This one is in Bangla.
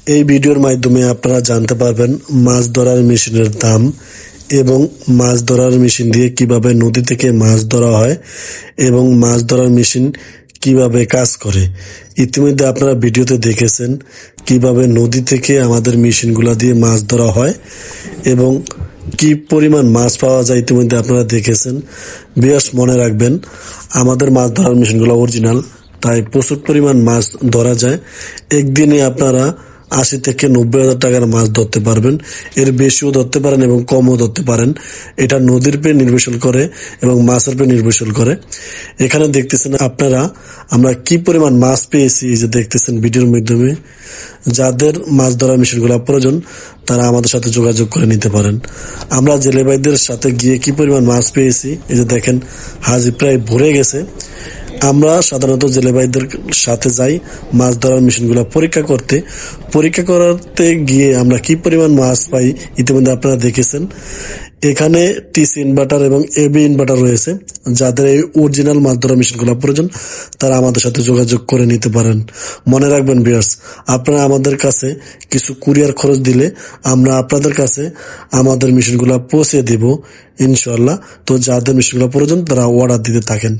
এই ভিডিওর মাধ্যমে আপনারা জানতে পারবেন মাছ ধরার মেশিনের দাম এবং মাছ ধরার মেশিন দিয়ে কিভাবে নদী থেকে মাছ ধরা হয় এবং মাছ ধরার মেশিন কিভাবে কাজ করে। ইতিমধ্যে আপনারা ভিডিওতে দেখেছেন কিভাবে নদী থেকে আমাদের মেশিনগুলা দিয়ে মাছ ধরা হয় এবং কি পরিমাণ মাছ পাওয়া যায় ইতিমধ্যে আপনারা দেখেছেন। বিয়াস মনে রাখবেন, আমাদের মাছ ধরার মেশিনগুলো অরিজিনাল, তাই প্রচুর পরিমাণ মাছ ধরা যায়। একদিনে আপনারা 80 থেকে 90,000 টাকার মাছ ধরতে পারবেন। এর বেশিও ধরতে পারেন এবং কমও ধরতে পারেন। এটা নদীর উপর নির্ভরশীল করে এবং মাছের উপর নির্ভরশীল করে। এখানে দেখতেছেন আপনারা আমরা কি পরিমাণ মাছ পেয়েছি, এই যে দেখতেছেন ভিডিওর মাধ্যমে। যাদের মাছ ধরার মেশিনগুলো প্রয়োজন তারা আমাদের সাথে যোগাযোগ করে নিতে পারেন। আমরা জেলে ভাইদের সাথে গিয়ে কি পরিমাণ মাছ পেয়েছি, এই যে দেখেন হাজি প্রায় ভরে গেছে। আমরা সাধারণত জেলে ভাইদের সাথে যাই মাছ ধরার মেশিনগুলো পরীক্ষা করতে গিয়ে আমরা কি পরিমাণ মাছ পাই ইতিমধ্যে আপনারা দেখেছেন। এখানে টিসি ইনভার্টার এবং এবি ইনভার্টার রয়েছে। যাদের এই অরিজিনাল মাছ ধরা মেশিনগুলো প্রয়োজন তারা আমাদের সাথে যোগাযোগ করে নিতে পারেন। মনে রাখবেন ভিউয়ার্স, আপনারা আমাদের কাছে কিছু কুরিয়ার খরচ দিলে আমরা আপনাদের কাছে আমাদের মেশিনগুলো পৌঁছে দেব ইনশাআল্লাহ। তো যাদের মেশিনগুলো প্রয়োজন তারা অর্ডার দিতে থাকেন।